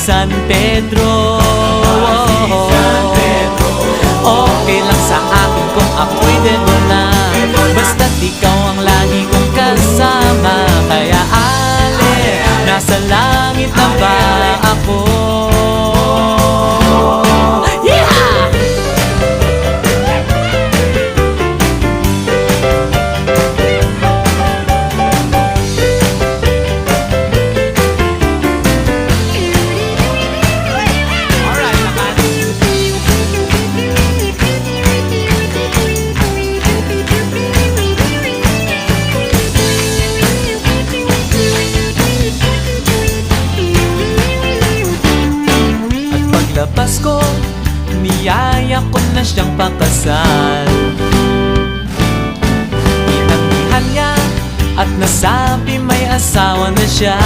San Pedro. Okay lang sa akin kung ako'y dedo na, basta't ikaw ang lagi kong kasama. Kaya ale, nasa langit na ba ako? Paglabas ko, niyaya ko na siyang pakasal. Inanggihan niya at nasabi may asawa na siya.